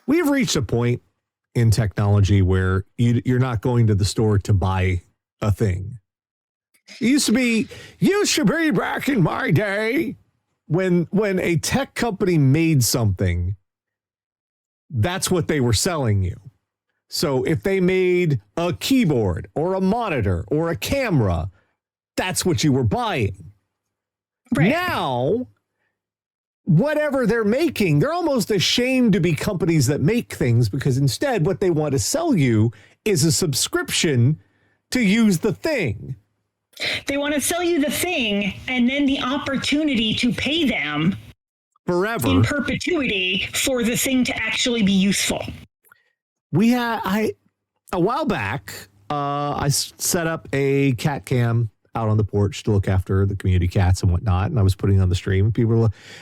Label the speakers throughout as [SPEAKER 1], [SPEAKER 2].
[SPEAKER 1] we've reached a point in technology where you're not going to the store to buy a thing. It used to be back in my day when a tech company made something, that's what they were selling you. So if they made a keyboard or a monitor or a camera, that's what you were buying. Right. Now, whatever they're making, they're almost ashamed to be companies that make things, because instead what they want to sell you is a subscription to use the thing.
[SPEAKER 2] They want to sell you the thing and then the opportunity to pay them
[SPEAKER 1] forever
[SPEAKER 2] in perpetuity for the thing to actually be useful.
[SPEAKER 1] A while back, I set up a cat cam out on the porch to look after the community cats and whatnot. And I was putting it on the stream.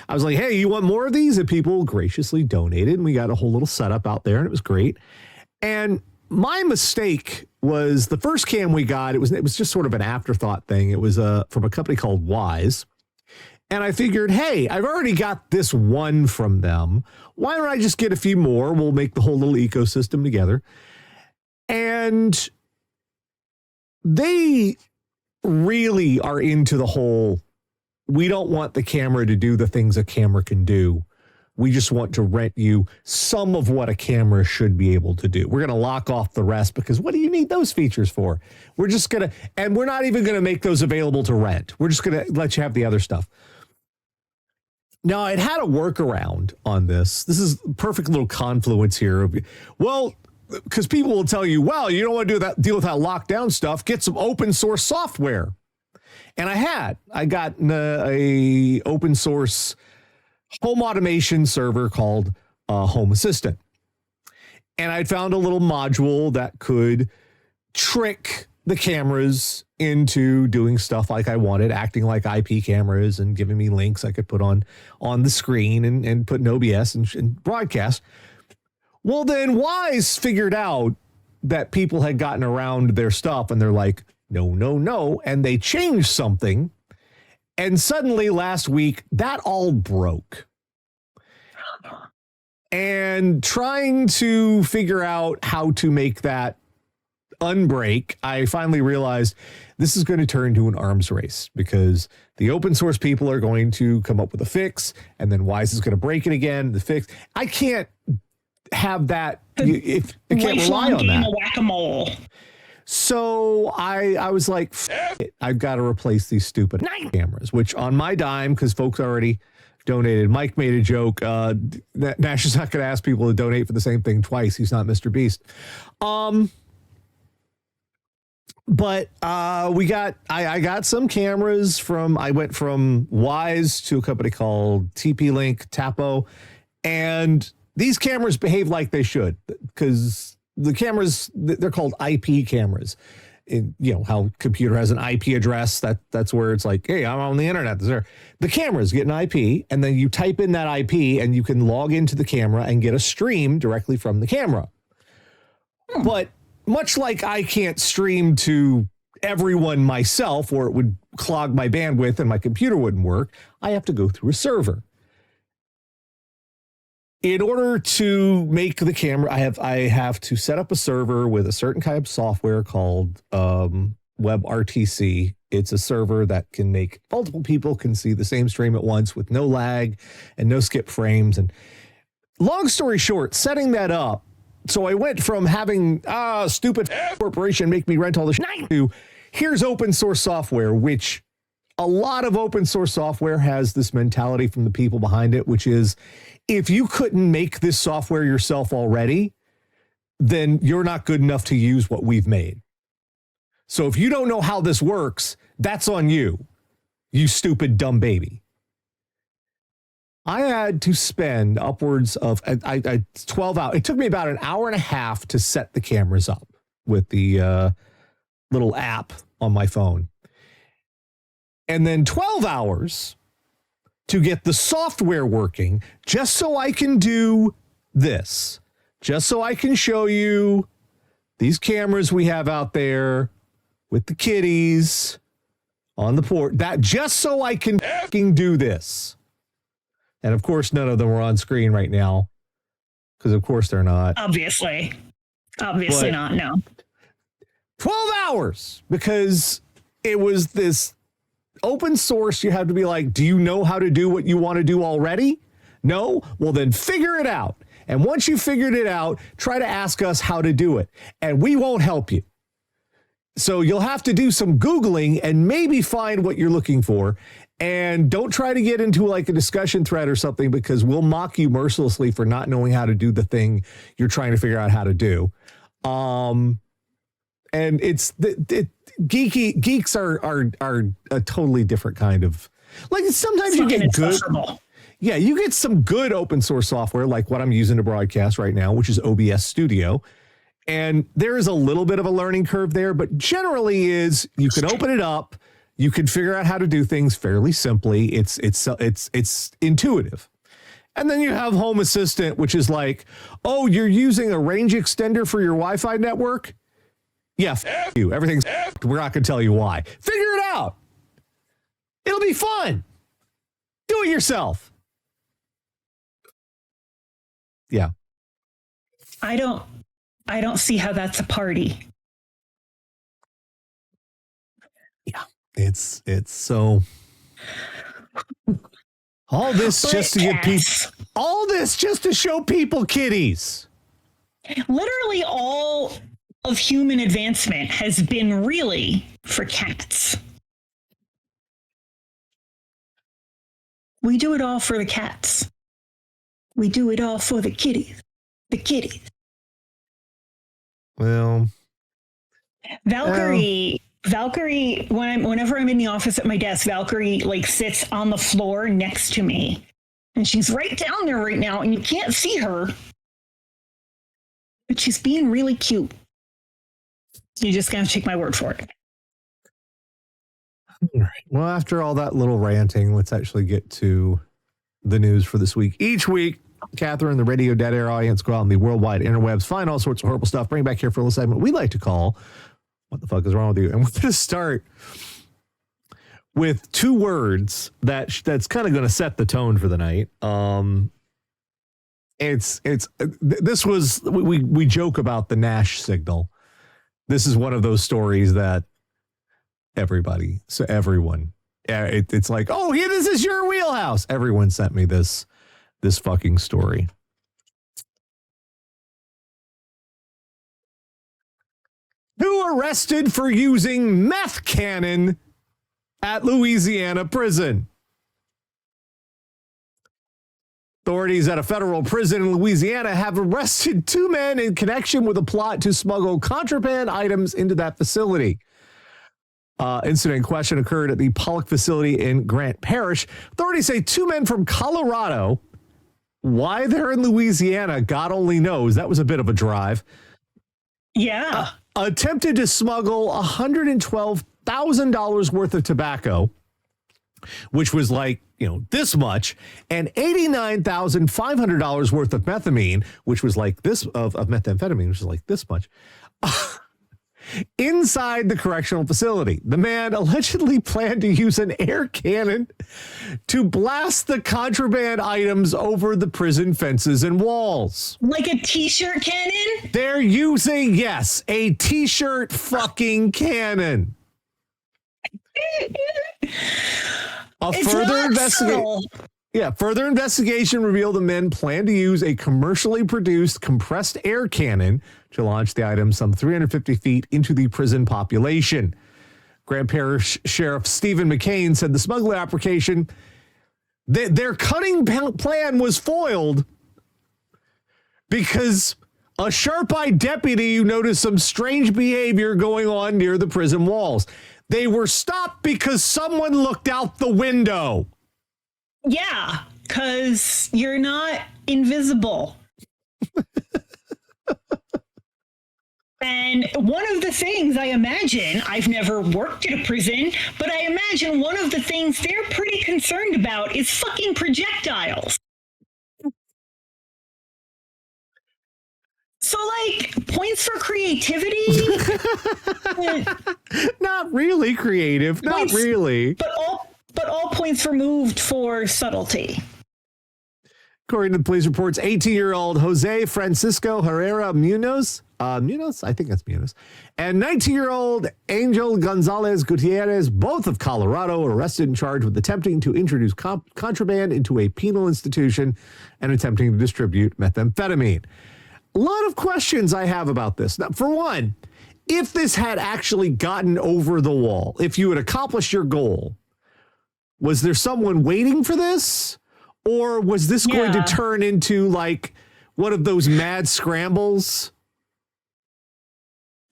[SPEAKER 1] I was like, hey, you want more of these? And people graciously donated. And we got a whole little setup out there, and it was great. And my mistake was the first cam we got, it was just sort of an afterthought thing. It was from a company called Wise. And I figured, hey, I've already got this one from them. Why don't I just get a few more? We'll make the whole little ecosystem together. And they really are into the whole, we don't want the camera to do the things a camera can do. We just want to rent you some of what a camera should be able to do. We're going to lock off the rest, because what do you need those features for? We're just going to, and we're not even going to make those available to rent. We're just going to let you have the other stuff. Now, I'd had a workaround on this. This is a perfect little confluence here. Well, because people will tell you, well, you don't want to deal with that lockdown stuff. Get some open source software. And I got a open source home automation server called Home Assistant. And I'd found a little module that could trick the cameras into doing stuff like I wanted, acting like IP cameras and giving me links I could put on the screen and put in OBS and broadcast. Well, then Wise figured out that people had gotten around their stuff, and they're like, no. And they changed something. And suddenly last week, that all broke. And trying to figure out how to make that unbreak, I finally realized this is going to turn to an arms race, because the open source people are going to come up with a fix, and then Wise is going to break it again. The fix. I can't have that. If I can't rely on that. Whack-a-mole. So I was like, I've got to replace these stupid cameras, which on my dime, because folks already donated. Mike made a joke. Nash is not going to ask people to donate for the same thing twice. He's not Mr. Beast. But I got some cameras I went from Wise to a company called TP-Link, Tapo, and these cameras behave like they should, because the cameras, they're called IP cameras. You know how computer has an IP address, that's where it's like, hey, I'm on the internet. The cameras get an IP, and then you type in that IP and you can log into the camera and get a stream directly from the camera. But much like I can't stream to everyone myself, or it would clog my bandwidth and my computer wouldn't work, I have to go through a server. In order to make the camera, I have to set up a server with a certain kind of software called WebRTC. It's a server that can make multiple people can see the same stream at once with no lag and no skip frames. And long story short, setting that up, so I went from having stupid corporation make me rent all this to here's open source software, which a lot of open source software has this mentality from the people behind it, which is, if you couldn't make this software yourself already, then you're not good enough to use what we've made. So if you don't know how this works, that's on you, you stupid, dumb baby. I had to spend upwards of 12 hours. It took me about an hour and a half to set the cameras up with the little app on my phone. And then 12 hours to get the software working, just so I can do this, just so I can show you these cameras we have out there with the kitties on the port, that just so I can do this. And of course, none of them are on screen right now. because of course they're not.
[SPEAKER 2] Obviously not. No.
[SPEAKER 1] 12 hours because it was this open source. You have to be like, do you know how to do what you want to do already? No? Well, then figure it out. And once you figured it out, try to ask us how to do it. And we won't help you. So you'll have to do some Googling and maybe find what you're looking for. And don't try to get into like a discussion thread or something, because we'll mock you mercilessly for not knowing how to do the thing you're trying to figure out how to do. And it's geeks are a totally different kind of, like, sometimes you get good. Yeah, you get some good open source software like what I'm using to broadcast right now, which is OBS Studio. And there is a little bit of a learning curve there, but generally is you can open it up, you can figure out how to do things fairly simply. It's intuitive. And then you have Home Assistant, which is like, oh, you're using a range extender for your Wi-Fi network? Yeah, you. Everything's we're not going to tell you why. Figure it out. It'll be fun. Do it yourself. Yeah.
[SPEAKER 2] I don't see how that's a party.
[SPEAKER 1] Yeah. It's so all this just to get people, all this just to show people kitties.
[SPEAKER 2] Literally all of human advancement has been really for cats. We do it all for the cats. We do it all for the kitties. The kitties.
[SPEAKER 1] Well,
[SPEAKER 2] Valkyrie, whenever I'm in the office at my desk, Valkyrie like sits on the floor next to me. And she's right down there right now, and you can't see her. But she's being really cute. You just gotta take my word for it.
[SPEAKER 1] All right. Well, after all that little ranting, let's actually get to the news for this week. Each week, Catherine, the Radio Dead Air audience, go out on the worldwide interwebs, find all sorts of horrible stuff, bring back here for a little segment we like to call What the Fuck is Wrong with You? And we're going to start with two words that's kind of going to set the tone for the night. This was, we joke about the Nash signal. This is one of those stories that everyone, it's like, oh, yeah, this is your wheelhouse. Everyone sent me this fucking story. Who arrested for using meth cannon at Louisiana prison? Authorities at a federal prison in Louisiana have arrested two men in connection with a plot to smuggle contraband items into that facility. Incident in question occurred at the Pollock facility in Grant Parish. Authorities say two men from Colorado. Why they're in Louisiana, God only knows. That was a bit of a drive.
[SPEAKER 2] Yeah.
[SPEAKER 1] Attempted to smuggle $112,000 worth of tobacco, which was like, this much, and $89,500 worth of methamphetamine, which was like this of methamphetamine, which is like this much. Inside the correctional facility, the man allegedly planned to use an air cannon to blast the contraband items over the prison fences and walls.
[SPEAKER 2] Like a t-shirt cannon?
[SPEAKER 1] They're using, yes, a t-shirt fucking cannon. Further investigation revealed the men planned to use a commercially produced compressed air cannon to launch the item some 350 feet into the prison population. Grand Parish Sheriff Stephen McCain said the smuggling application, their cunning plan was foiled because a sharp-eyed deputy noticed some strange behavior going on near the prison walls. They were stopped because someone looked out the window.
[SPEAKER 2] Yeah, because you're not invisible. And one of the things I imagine, I've never worked at a prison, but I imagine one of the things they're pretty concerned about is fucking projectiles. So, like, points for creativity?
[SPEAKER 1] Not really creative. Not really.
[SPEAKER 2] But all points removed for subtlety.
[SPEAKER 1] According to the police reports, 18-year-old Jose Francisco Herrera Munoz, I think that's Munoz, and 19-year-old Angel Gonzalez Gutierrez, both of Colorado, were arrested and charged with attempting to introduce contraband into a penal institution and attempting to distribute methamphetamine. A lot of questions I have about this. Now, for one, if this had actually gotten over the wall, if you had accomplished your goal, was there someone waiting for this? Or was this going to turn into like one of those mad scrambles?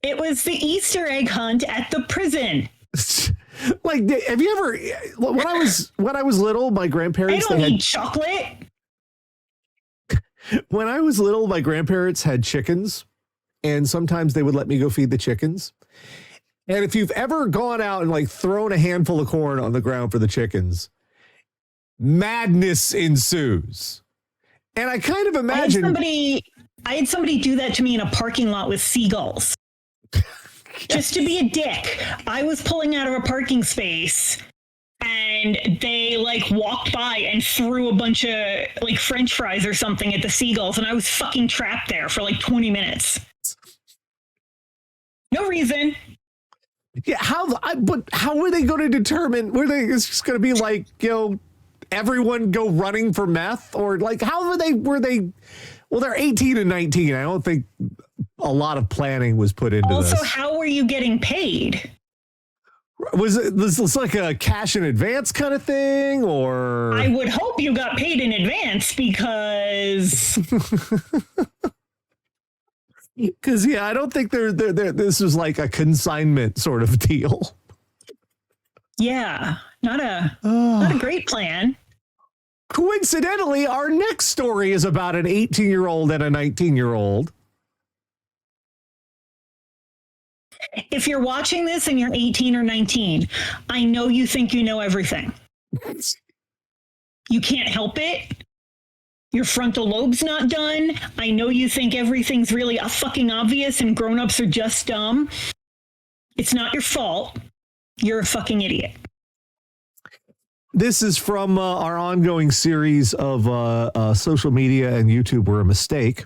[SPEAKER 2] It was the Easter egg hunt at the prison.
[SPEAKER 1] Like, have you ever, when I was little, my grandparents,
[SPEAKER 2] I don't need chocolate.
[SPEAKER 1] When I was little, my grandparents had chickens, and sometimes they would let me go feed the chickens. And if you've ever gone out and like thrown a handful of corn on the ground for the chickens, madness ensues. And I kind of imagine
[SPEAKER 2] I had somebody do that to me in a parking lot with seagulls. Just to be a dick. I was pulling out of a parking space and they like walked by and threw a bunch of like French fries or something at the seagulls, and I was fucking trapped there for like 20 minutes. No reason.
[SPEAKER 1] Yeah, but how were they going to determine? It's just going to be like, everyone go running for meth, or like how were they? Well, they're 18 and 19. I don't think a lot of planning was put into this.
[SPEAKER 2] Also, how were you getting paid?
[SPEAKER 1] Was this like a cash in advance kind of thing, or?
[SPEAKER 2] I would hope you got paid in advance because.
[SPEAKER 1] Because I don't think this was like a consignment sort of deal.
[SPEAKER 2] Yeah, not a great plan.
[SPEAKER 1] Coincidentally, our next story is about an 18-year-old and a 19-year-old.
[SPEAKER 2] If you're watching this and you're 18 or 19, I know you think you know everything. You can't help it. Your frontal lobe's not done. I know you think everything's really fucking obvious and grown-ups are just dumb. It's not your fault. You're a fucking idiot.
[SPEAKER 1] This is from our ongoing series of social media and YouTube were a mistake.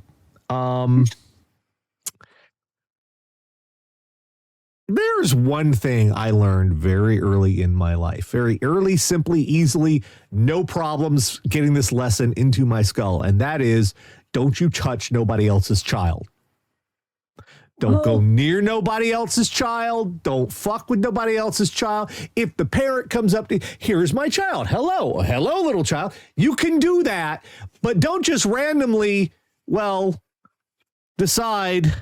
[SPEAKER 1] There's one thing I learned very early in my life, very early, simply, easily, no problems getting this lesson into my skull. And that is, don't you touch nobody else's child. Don't go near nobody else's child. Don't fuck with nobody else's child. If the parent comes up to, here's my child. Hello, little child. You can do that, but don't just randomly, decide.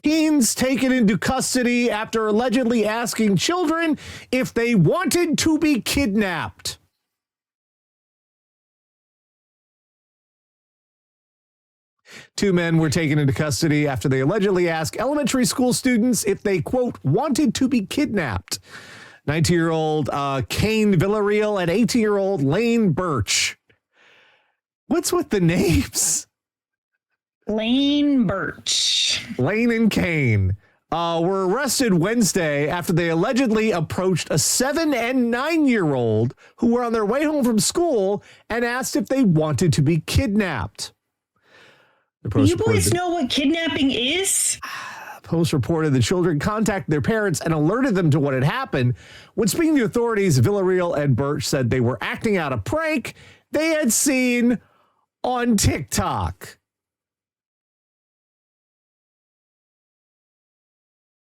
[SPEAKER 1] Teens taken into custody after allegedly asking children if they wanted to be kidnapped. Two men were taken into custody after they allegedly asked elementary school students if they, quote, wanted to be kidnapped. 19-year-old Kane Villarreal and 18-year-old Lane Birch. What's with the names?
[SPEAKER 2] Lane Birch.
[SPEAKER 1] Lane and Kane were arrested Wednesday after they allegedly approached a 7 and 9-year-old who were on their way home from school and asked if they wanted to be kidnapped.
[SPEAKER 2] You boys know what kidnapping is?
[SPEAKER 1] Post reported the children contacted their parents and alerted them to what had happened. When speaking to authorities, Villarreal and Birch said they were acting out a prank they had seen on TikTok.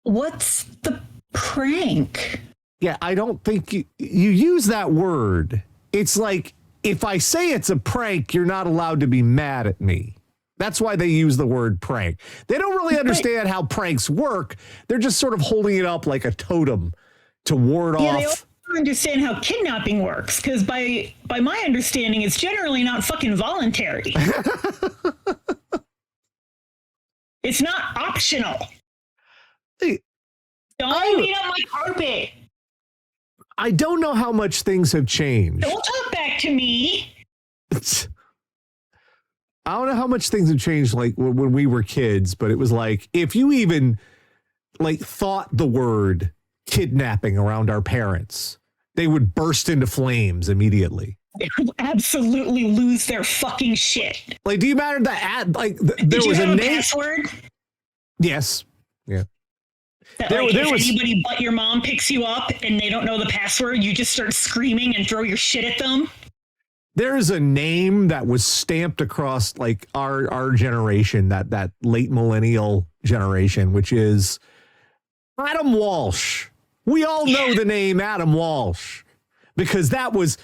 [SPEAKER 2] What's the prank?
[SPEAKER 1] Yeah, I don't think you use that word. It's like, if I say it's a prank, you're not allowed to be mad at me. That's why they use the word prank. They don't really understand how pranks work. They're just sort of holding it up like a totem to ward off.
[SPEAKER 2] They don't understand how kidnapping works, because by my understanding, it's generally not fucking voluntary. It's not optional. Don't beat up my carpet.
[SPEAKER 1] I don't know how much things have changed.
[SPEAKER 2] Don't talk back to me.
[SPEAKER 1] I don't know how much things have changed, like when we were kids, but it was like, if you even like thought the word kidnapping around our parents, they would burst into flames immediately.
[SPEAKER 2] They would absolutely lose their fucking shit.
[SPEAKER 1] Like, do you matter that there
[SPEAKER 2] Did you
[SPEAKER 1] was
[SPEAKER 2] have
[SPEAKER 1] a
[SPEAKER 2] a
[SPEAKER 1] name?
[SPEAKER 2] password?
[SPEAKER 1] Yes. Yeah.
[SPEAKER 2] That,
[SPEAKER 1] There
[SPEAKER 2] like, if
[SPEAKER 1] was
[SPEAKER 2] anybody but your mom picks you up and they don't know the password, you just start screaming and throw your shit at them.
[SPEAKER 1] there is a name that was stamped across like our generation, that late millennial generation, which is Adam Walsh. We all know the name Adam Walsh because that was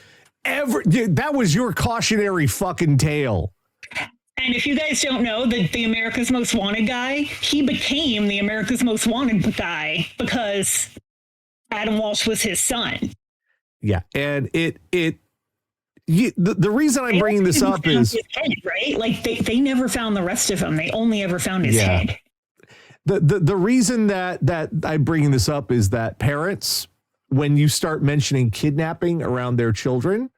[SPEAKER 1] your cautionary fucking tale.
[SPEAKER 2] And if you guys don't know, the America's Most Wanted guy, he became the America's Most Wanted guy because Adam Walsh was his son.
[SPEAKER 1] Yeah, and the reason I'm bringing this up is
[SPEAKER 2] his head, right? Like they never found the rest of him. They only ever found his head.
[SPEAKER 1] The reason that I'm bringing this up is that parents, when you start mentioning kidnapping around their children,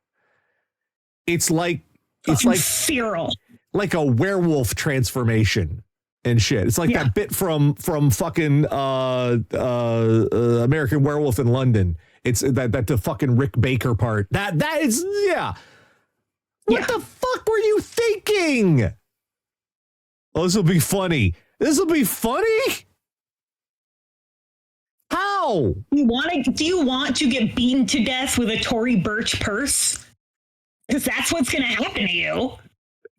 [SPEAKER 1] it's like
[SPEAKER 2] feral.
[SPEAKER 1] Like a werewolf transformation and shit. It's like that bit from fucking American Werewolf in London. It's that the fucking Rick Baker part. That is What the fuck were you thinking? Oh, this will be funny. This will be funny. How?
[SPEAKER 2] Do you want to get beaten to death with a Tory Burch purse? Because that's what's going to happen to you.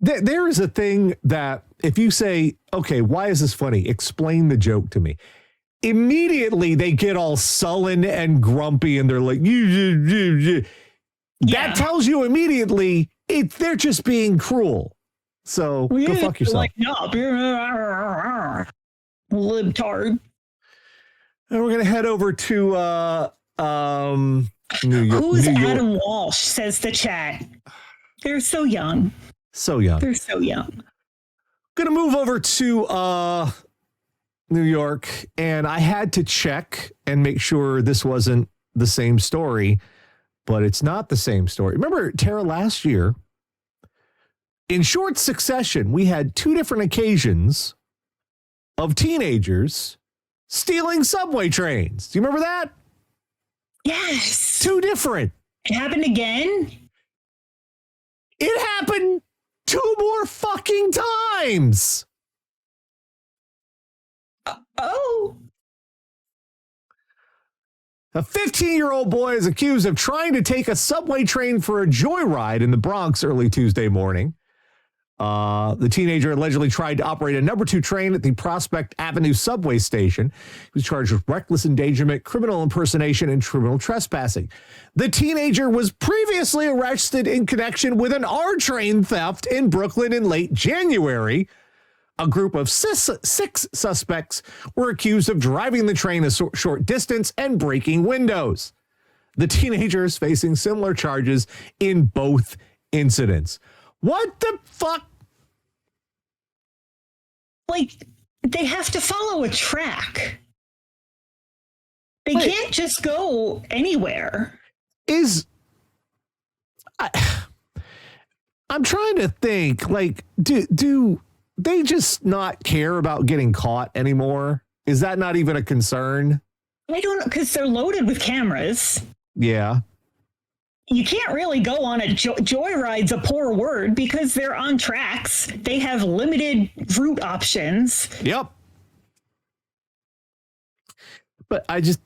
[SPEAKER 1] There is a thing that if you say, okay, why is this funny? Explain the joke to me. Immediately they get all sullen and grumpy and they're like, that tells you immediately they're just being cruel. So go fuck yourself.
[SPEAKER 2] Like, no, libtard.
[SPEAKER 1] And we're going to head over to New York.
[SPEAKER 2] Who's Adam Walsh, says the chat. They're so young.
[SPEAKER 1] So young.
[SPEAKER 2] They're so young.
[SPEAKER 1] Going to move over to New York, and I had to check and make sure this wasn't the same story, but it's not the same story. Remember, Tara, last year, in short succession, we had two different occasions of teenagers stealing subway trains. Do you remember that?
[SPEAKER 2] Yes.
[SPEAKER 1] Two different.
[SPEAKER 2] It happened again?
[SPEAKER 1] It happened 2 more fucking times.
[SPEAKER 2] Oh.
[SPEAKER 1] A 15-year-old boy is accused of trying to take a subway train for a joyride in the Bronx early Tuesday morning. The teenager allegedly tried to operate a number 2 train at the Prospect Avenue subway station. He was charged with reckless endangerment, criminal impersonation, and criminal trespassing. The teenager was previously arrested in connection with an R train theft in Brooklyn in late January. A group of 6 suspects were accused of driving the train a short distance and breaking windows. The teenager is facing similar charges in both incidents. What the fuck?
[SPEAKER 2] Like, they have to follow a track. They can't just go anywhere.
[SPEAKER 1] I'm trying to think, like, do they just not care about getting caught anymore? Is that not even a concern?
[SPEAKER 2] I don't know, because they're loaded with cameras.
[SPEAKER 1] Yeah.
[SPEAKER 2] You can't really go on a joyride's a poor word because they're on tracks. They have limited route options.
[SPEAKER 1] Yep. But is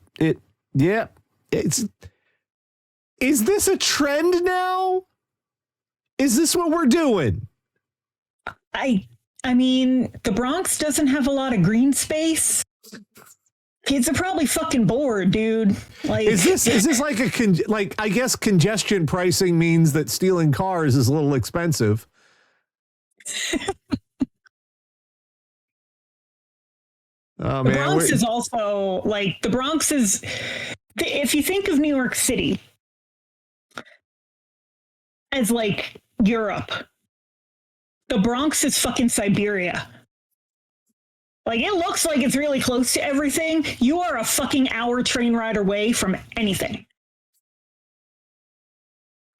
[SPEAKER 1] this a trend now? Is this what we're doing?
[SPEAKER 2] I mean, the Bronx doesn't have a lot of green space. Kids are probably fucking bored, dude. Like,
[SPEAKER 1] is this like I guess congestion pricing means that stealing cars is a little expensive. Oh,
[SPEAKER 2] the Bronx is also like if you think of New York City as like Europe, the Bronx is fucking Siberia. Like, it looks like it's really close to everything. You are a fucking hour train ride away from anything.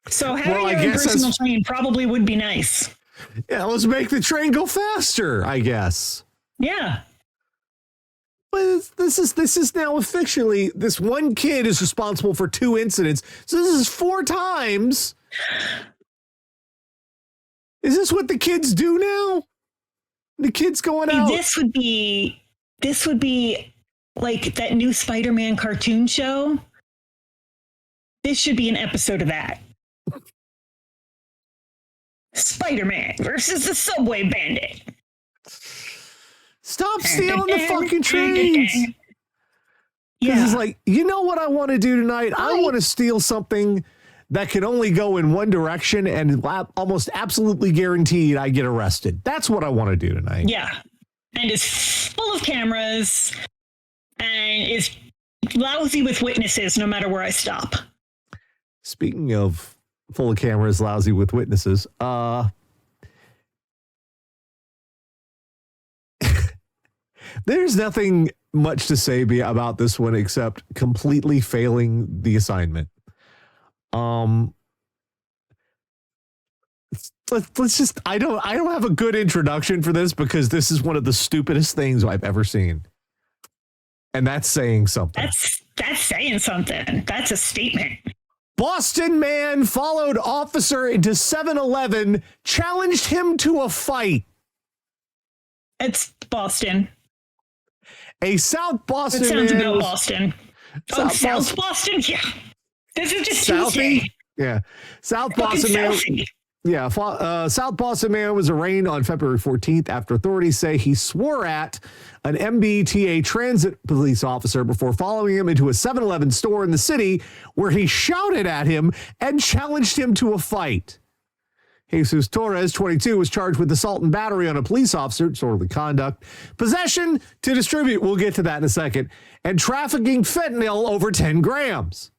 [SPEAKER 2] So having your own personal train probably would be nice.
[SPEAKER 1] Yeah, let's make the train go faster, I guess.
[SPEAKER 2] Yeah.
[SPEAKER 1] But this is now officially, this one kid is responsible for 2 incidents. So this is 4 times Is this what the kids do now? The kids going out?
[SPEAKER 2] This would be like that new Spider-Man cartoon show. This should be an episode of that. Spider-Man versus the Subway Bandit.
[SPEAKER 1] Stop stealing the fucking trains. Because it's like, you know what I want to do tonight? I want to steal something that can only go in one direction and almost absolutely guaranteed I get arrested. That's what I want to do tonight.
[SPEAKER 2] Yeah. And it's full of cameras and is lousy with witnesses no matter where I stop.
[SPEAKER 1] Speaking of full of cameras, lousy with witnesses, there's nothing much to say about this one except completely failing the assignment. Let's just I don't have a good introduction for this because this is one of the stupidest things I've ever seen. And that's saying something.
[SPEAKER 2] That's saying something. That's a statement.
[SPEAKER 1] Boston man followed officer into 7-Eleven, challenged him to a fight.
[SPEAKER 2] It's Boston.
[SPEAKER 1] A South Boston
[SPEAKER 2] man. It sounds
[SPEAKER 1] man
[SPEAKER 2] about Boston. South Boston? Yeah. This is just
[SPEAKER 1] Southie?
[SPEAKER 2] Tuesday.
[SPEAKER 1] Yeah. South Boston man. Yeah. South Boston man was arraigned on February 14th after authorities say he swore at an MBTA transit police officer before following him into a 7-Eleven store in the city where he shouted at him and challenged him to a fight. Jesus Torres, 22, was charged with assault and battery on a police officer, disorderly conduct, possession to distribute, we'll get to that in a second, and trafficking fentanyl over 10 grams.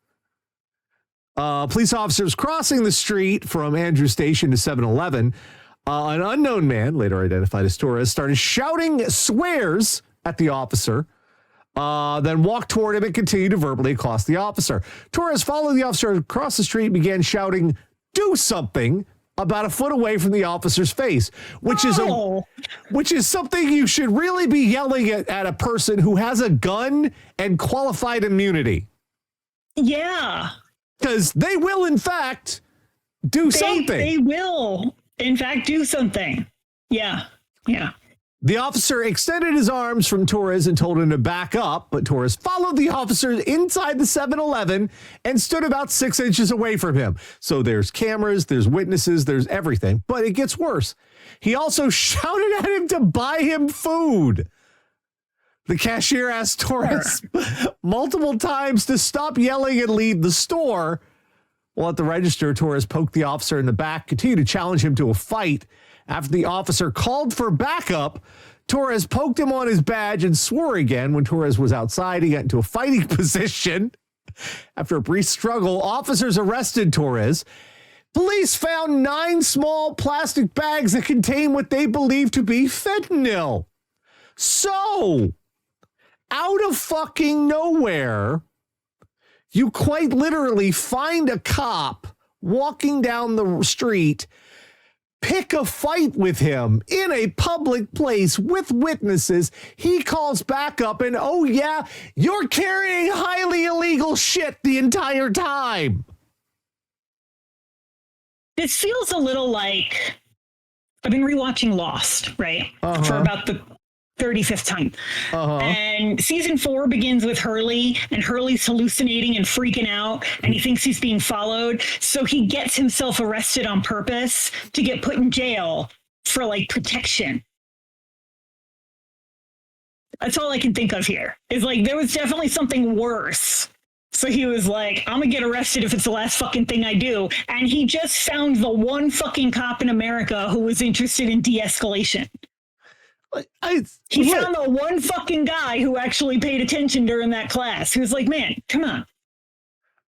[SPEAKER 1] Police officers crossing the street from Andrew Station to 7-Eleven, an unknown man, later identified as Torres, started shouting swears at the officer, then walked toward him and continued to verbally accost the officer. Torres followed the officer across the street and began shouting, "Do something," about a foot away from the officer's face, which is something you should really be yelling at a person who has a gun and qualified immunity.
[SPEAKER 2] Yeah.
[SPEAKER 1] Because they will, in fact, do something.
[SPEAKER 2] They will, in fact, do something. Yeah. Yeah.
[SPEAKER 1] The officer extended his arms from Torres and told him to back up, but Torres followed the officer inside the 7-Eleven and stood about 6 inches away from him. So there's cameras, there's witnesses, there's everything, but it gets worse. He also shouted at him to buy him food. The cashier asked Torres multiple times to stop yelling and leave the store. While at the register, Torres poked the officer in the back, continued to challenge him to a fight. After the officer called for backup, Torres poked him on his badge and swore again. When Torres was outside, he got into a fighting position. After a brief struggle, officers arrested Torres. Police found 9 small plastic bags that contain what they believe to be fentanyl. So, out of fucking nowhere, you quite literally find a cop walking down the street, pick a fight with him in a public place with witnesses. He calls backup and, oh yeah, you're carrying highly illegal shit the entire time.
[SPEAKER 2] This feels a little like I've been rewatching Lost, right? For about the 35th time. And season 4 begins with Hurley, and Hurley's hallucinating and freaking out, and he thinks he's being followed. So he gets himself arrested on purpose to get put in jail for like protection. That's all I can think of here. Is like there was definitely something worse. So he was like, I'm gonna get arrested if it's the last fucking thing I do. And he just found the one fucking cop in America who was interested in de-escalation. He found the one fucking guy who actually paid attention during that class. He was like, man, come on.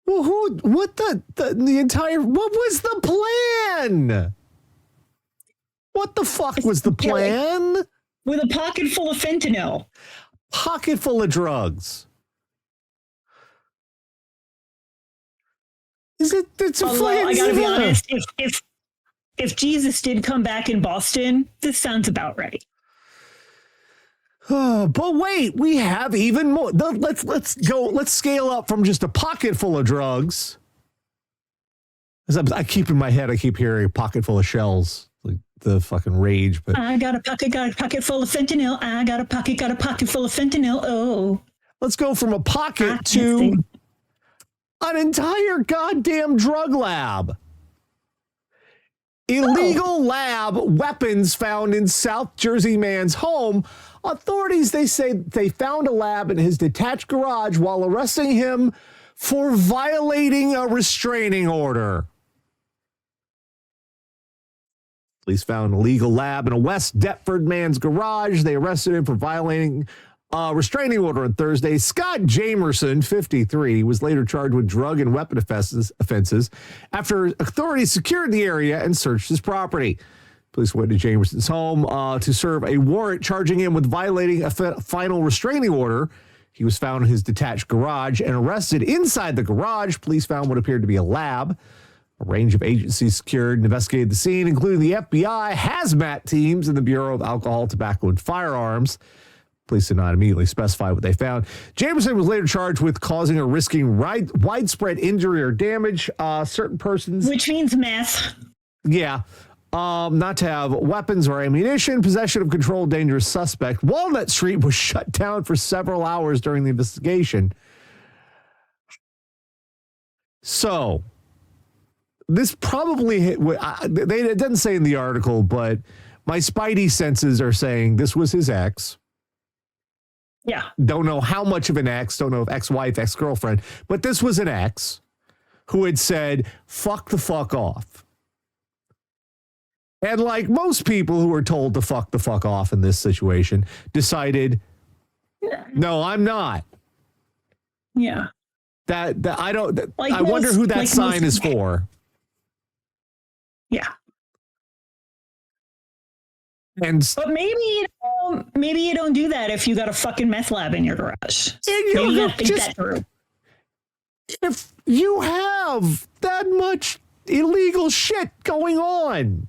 [SPEAKER 1] Well, what was the plan? What the fuck was the plan?
[SPEAKER 2] With a pocket full of fentanyl.
[SPEAKER 1] Pocket full of drugs. It's a
[SPEAKER 2] Although, I gotta be honest, if Jesus did come back in Boston, this sounds about right.
[SPEAKER 1] Oh, but wait, we have even more. Let's scale up from just a pocket full of drugs. As I keep in my head, I keep hearing a pocket full of shells. Like, the fucking rage. But
[SPEAKER 2] I got a pocket full of fentanyl. I got a pocket full of fentanyl. Oh.
[SPEAKER 1] Let's go from a pocket to an entire goddamn drug lab. Illegal lab weapons found in South Jersey man's home. Authorities, they say they found a lab in his detached garage while arresting him for violating a restraining order. Police found an illegal lab in a West Deptford man's garage. They arrested him for violating a restraining order on Thursday. Scott Jamerson, 53, was later charged with drug and weapon offenses after authorities secured the area and searched his property. Police went to Jamerson's home to serve a warrant charging him with violating a final restraining order. He was found in his detached garage and arrested inside the garage. Police found what appeared to be a lab. A range of agencies secured and investigated the scene, including the FBI, hazmat teams, and the Bureau of Alcohol, Tobacco, and Firearms. Police did not immediately specify what they found. Jameson was later charged with causing or risking widespread injury or damage. Certain persons...
[SPEAKER 2] Which means meth.
[SPEAKER 1] Yeah. Not to have weapons or ammunition, possession of controlled dangerous suspect. Walnut Street was shut down for several hours during the investigation. So... This probably it doesn't say in the article, but my spidey senses are saying this was his ex.
[SPEAKER 2] Yeah.
[SPEAKER 1] Don't know how much of an ex, don't know if ex-wife, ex-girlfriend, but this was an ex who had said, fuck the fuck off. And like most people who are told to fuck the fuck off in this situation, decided, no, I'm not.
[SPEAKER 2] Yeah.
[SPEAKER 1] That I don't,
[SPEAKER 2] like
[SPEAKER 1] I wonder who that sign is for.
[SPEAKER 2] Yeah.
[SPEAKER 1] And
[SPEAKER 2] but maybe you don't do that if you got a fucking meth lab in your garage.
[SPEAKER 1] You gotta think that through. If you have that much illegal shit going on,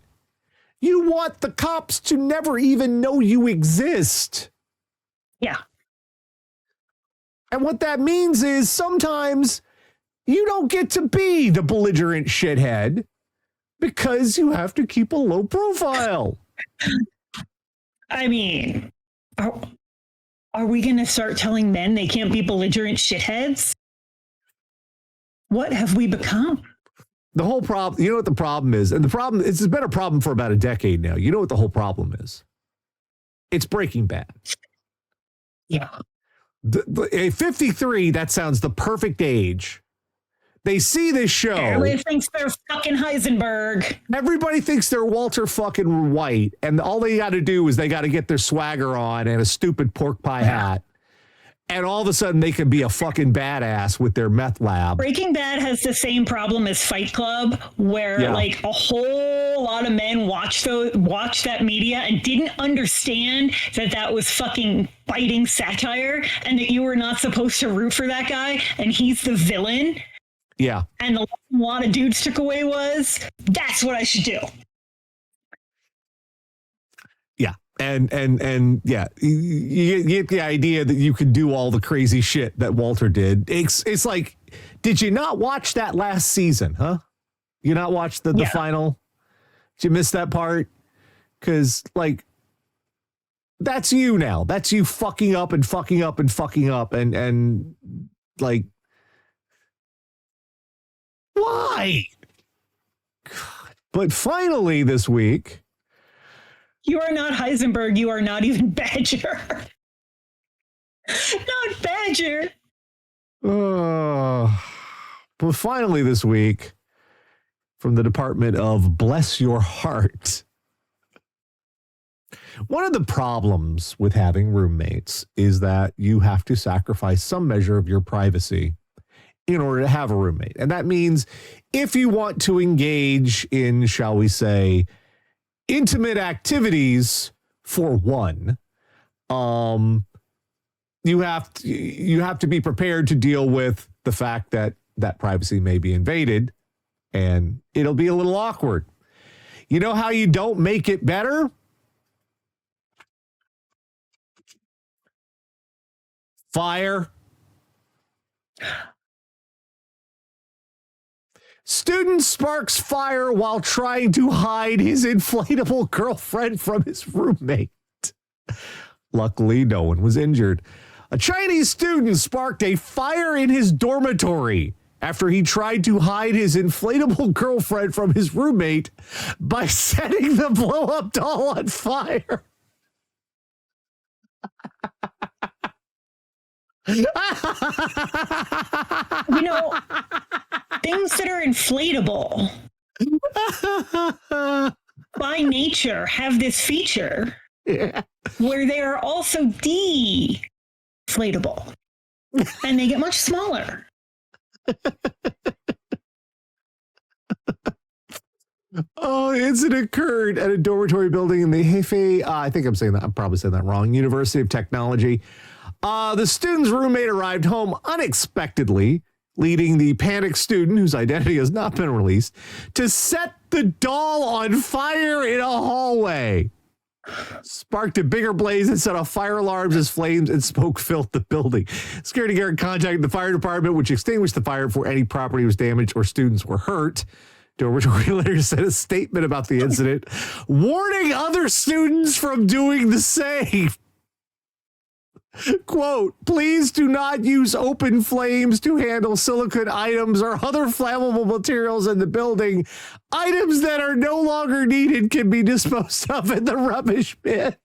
[SPEAKER 1] you want the cops to never even know you exist.
[SPEAKER 2] Yeah.
[SPEAKER 1] And what that means is sometimes you don't get to be the belligerent shithead because you have to keep a low profile.
[SPEAKER 2] I mean, are we going to start telling men they can't be belligerent shitheads? What have we become?
[SPEAKER 1] The whole problem, you know what the problem is? And the problem, it's been a problem for about a decade now. You know what the whole problem is? It's Breaking Bad.
[SPEAKER 2] Yeah.
[SPEAKER 1] A 53, that sounds the perfect age. They see this show.
[SPEAKER 2] Everybody thinks they're fucking Heisenberg.
[SPEAKER 1] Everybody thinks they're Walter fucking White. And all they got to do is they got to get their swagger on and a stupid pork pie hat. And all of a sudden they can be a fucking badass with their meth lab.
[SPEAKER 2] Breaking Bad has the same problem as Fight Club, where like a whole lot of men watched that media and didn't understand that was fucking biting satire and that you were not supposed to root for that guy and he's the villain.
[SPEAKER 1] Yeah.
[SPEAKER 2] And the lot of dudes took away was, that's what I should do.
[SPEAKER 1] Yeah. And yeah, you get the idea that you could do all the crazy shit that Walter did. It's like, did you not watch that last season, huh? You not watch the final? Did you miss that part? Because, like, that's you now. That's you fucking up and fucking up and fucking up and like, why? God. But finally this week,
[SPEAKER 2] you are not Heisenberg. You are not even Badger. Not Badger.
[SPEAKER 1] But finally this week, from the Department of Bless Your Heart. One of the problems with having roommates is that you have to sacrifice some measure of your privacy in order to have a roommate. And that means if you want to engage in, shall we say, intimate activities for one, you have to be prepared to deal with the fact that that privacy may be invaded and it'll be a little awkward. You know how you don't make it better? Fire. Student sparks fire while trying to hide his inflatable girlfriend from his roommate. Luckily, no one was injured. A Chinese student sparked a fire in his dormitory after he tried to hide his inflatable girlfriend from his roommate by setting the blow-up doll on fire.
[SPEAKER 2] You know, things that are inflatable by nature have this feature where they are also deflatable and they get much smaller.
[SPEAKER 1] Oh, the incident occurred at a dormitory building in the Hefei, I think I'm probably saying that wrong, University of Technology. The student's roommate arrived home unexpectedly, leading the panicked student, whose identity has not been released, to set the doll on fire in a hallway. Sparked a bigger blaze and set off fire alarms as flames and smoke filled the building. Security guard contacted the fire department, which extinguished the fire before any property was damaged or students were hurt. Dormitory later sent a statement about the incident, warning other students from doing the same. Quote, please do not use open flames to handle silicone items or other flammable materials in the building. Items that are no longer needed can be disposed of in the rubbish bin.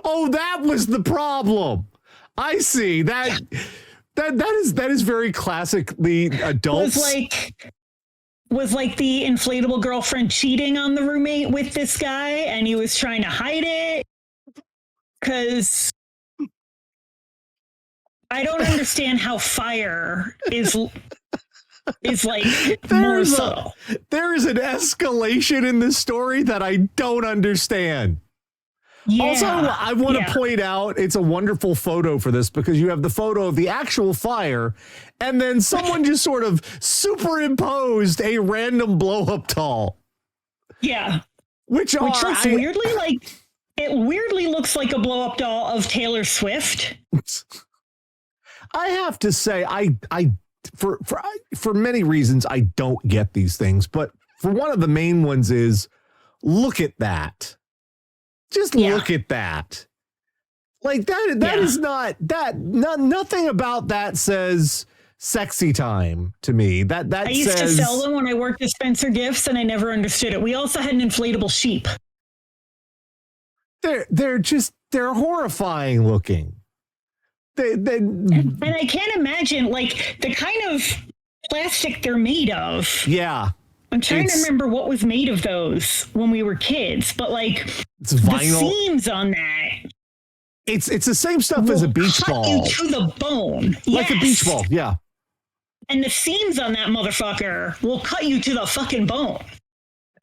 [SPEAKER 1] Oh, that was the problem. I see. That is very classically adults.
[SPEAKER 2] Was like the inflatable girlfriend cheating on the roommate with this guy and he was trying to hide it? Because I don't understand how fire is like more subtle.
[SPEAKER 1] There is an escalation in this story that I don't understand.
[SPEAKER 2] Yeah.
[SPEAKER 1] Also, I want to point out it's a wonderful photo for this because you have the photo of the actual fire and then someone just sort of superimposed a random blow-up doll.
[SPEAKER 2] Yeah.
[SPEAKER 1] Which
[SPEAKER 2] looks weirdly like, it weirdly looks like a blow-up doll of Taylor Swift.
[SPEAKER 1] I have to say, for many reasons, I don't get these things. But for one of the main ones is, look at that. Just look at that. Like that is not nothing about that says sexy time to me. That
[SPEAKER 2] I used to sell them when I worked at Spencer Gifts, and I never understood it. We also had an inflatable sheep.
[SPEAKER 1] They're horrifying looking.
[SPEAKER 2] And I can't imagine like the kind of plastic they're made of.
[SPEAKER 1] Yeah.
[SPEAKER 2] I'm trying to remember what was made of those when we were kids, but like
[SPEAKER 1] it's vinyl.
[SPEAKER 2] The seams on that.
[SPEAKER 1] It's the same stuff as a beach ball.
[SPEAKER 2] You to the bone.
[SPEAKER 1] Like a beach ball, yeah.
[SPEAKER 2] And the seams on that motherfucker will cut you to the fucking bone.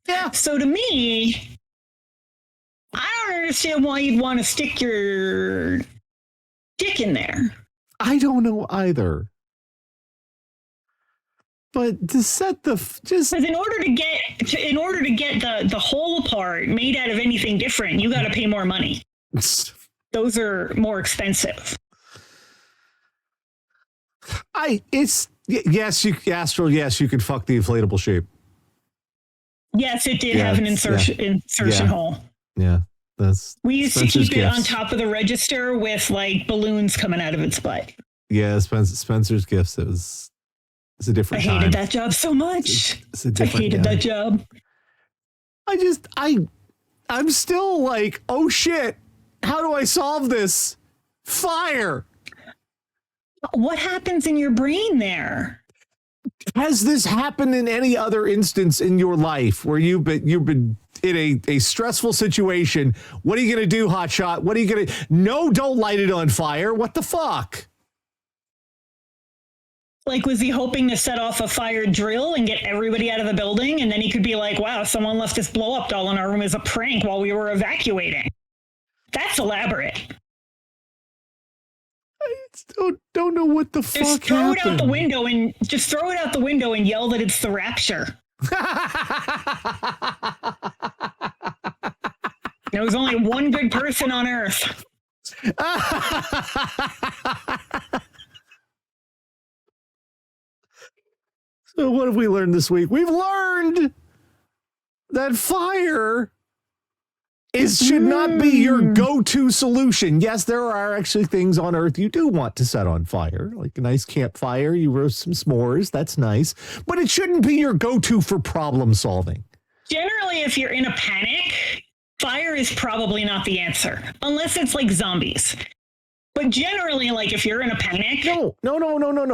[SPEAKER 1] Yeah.
[SPEAKER 2] So to me, I don't understand why you'd want to stick your dick in there.
[SPEAKER 1] I don't know either. But to set because
[SPEAKER 2] in order to get the whole part made out of anything different, you got to pay more money. Those are more expensive.
[SPEAKER 1] Yes, you could fuck the inflatable shape.
[SPEAKER 2] Yes, it did have an insertion hole.
[SPEAKER 1] Yeah.
[SPEAKER 2] We used to keep it on top of the register with like balloons coming out of its butt.
[SPEAKER 1] Yeah, Spencer's Gifts. It's a different time.
[SPEAKER 2] I hated that job so much. I hated that job.
[SPEAKER 1] I'm still like, oh shit, how do I solve this? Fire.
[SPEAKER 2] What happens in your brain there?
[SPEAKER 1] Has this happened in any other instance in your life where you've been in a stressful situation? What are you going to do, hotshot? What are you going to... No, don't light it on fire. What the fuck?
[SPEAKER 2] Like, was he hoping to set off a fire drill and get everybody out of the building? And then he could be like, wow, someone left this blow-up doll in our room as a prank while we were evacuating. That's elaborate.
[SPEAKER 1] I don't know what the fuck happened.
[SPEAKER 2] Just throw it out the window and yell that it's the rapture. There was only one good person on Earth.
[SPEAKER 1] So what have we learned this week? We've learned that fire should not be your go-to solution. Yes, there are actually things on Earth you do want to set on fire, like a nice campfire. You roast some s'mores. That's nice. But it shouldn't be your go-to for problem solving.
[SPEAKER 2] Generally, if you're in a panic, fire is probably not the answer, unless it's like zombies. But generally, like if you're in a panic,
[SPEAKER 1] no.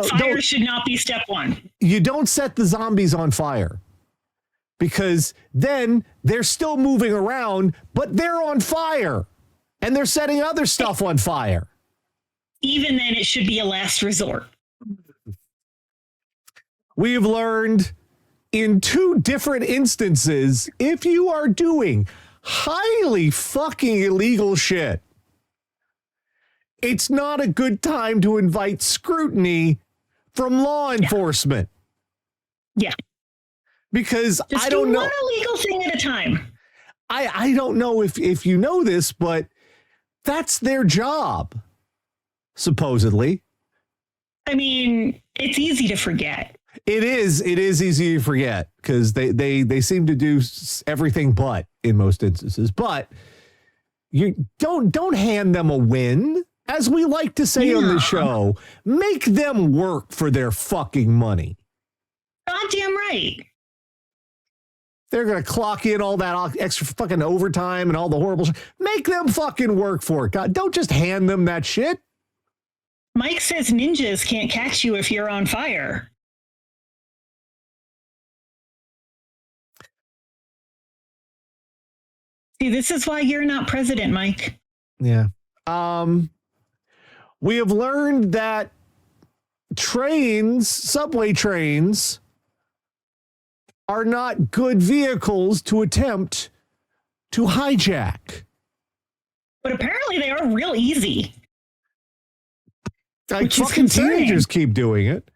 [SPEAKER 2] Fire should not be step one.
[SPEAKER 1] You don't set the zombies on fire. Because then they're still moving around, but they're on fire. And they're setting other stuff on fire.
[SPEAKER 2] Even then, it should be a last resort.
[SPEAKER 1] We've learned in 2 different instances, if you are doing highly fucking illegal shit, it's not a good time to invite scrutiny from law enforcement.
[SPEAKER 2] Yeah.
[SPEAKER 1] Because
[SPEAKER 2] just
[SPEAKER 1] I don't know.
[SPEAKER 2] One illegal thing at a time.
[SPEAKER 1] I don't know if you know this, but that's their job, supposedly.
[SPEAKER 2] I mean, it's easy to forget.
[SPEAKER 1] It is easy to forget because they seem to do everything but in most instances. But you don't hand them a win, as we like to say on the show. Make them work for their fucking money.
[SPEAKER 2] Goddamn right.
[SPEAKER 1] They're going to clock in all that extra fucking overtime and all the horrible shit. Make them fucking work for it. God, don't just hand them that shit.
[SPEAKER 2] Mike says ninjas can't catch you if you're on fire. See, this is why you're not president, Mike.
[SPEAKER 1] Yeah. We have learned that subway trains, are not good vehicles to attempt to hijack.
[SPEAKER 2] But apparently they are real easy.
[SPEAKER 1] Like fucking teenagers keep doing it.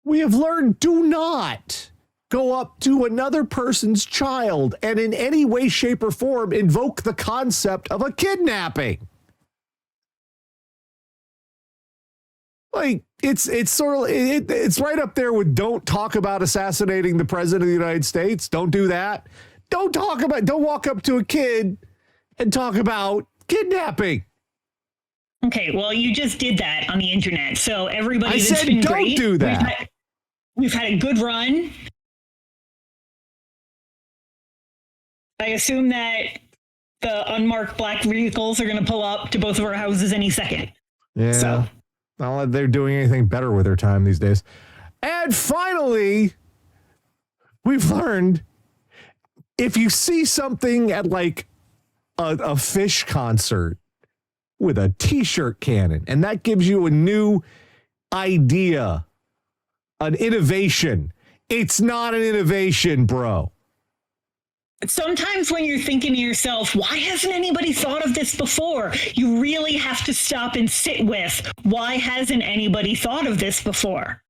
[SPEAKER 1] We have learned, do not go up to another person's child and in any way, shape, or form invoke the concept of a kidnapping. Like, it's sort of, it's right up there with don't talk about assassinating the president of the United States. Don't do that. Don't walk up to a kid and talk about kidnapping.
[SPEAKER 2] Okay, well, you just did that on the internet. So everybody,
[SPEAKER 1] I said
[SPEAKER 2] been
[SPEAKER 1] don't
[SPEAKER 2] great.
[SPEAKER 1] do that.
[SPEAKER 2] We've had a good run. I assume that the unmarked black vehicles are going to pull up to both of our houses any second.
[SPEAKER 1] Yeah.
[SPEAKER 2] So.
[SPEAKER 1] Not like they're doing anything better with their time these days. And finally, we've learned if you see something at like a Fish concert with a t-shirt cannon, and that gives you a new idea, an innovation, it's not an innovation, bro.
[SPEAKER 2] Sometimes when you're thinking to yourself, why hasn't anybody thought of this before? You really have to stop and sit with, why hasn't anybody thought of this before?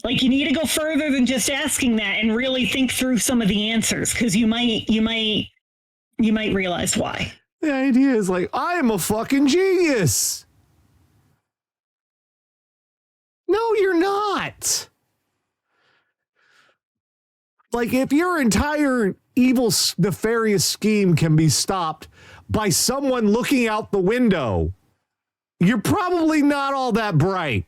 [SPEAKER 2] Like, you need to go further than just asking that and really think through some of the answers, because you might realize why.
[SPEAKER 1] The idea is like, I am a fucking genius. No, you're not. Like, if your entire evil, nefarious scheme can be stopped by someone looking out the window, you're probably not all that bright.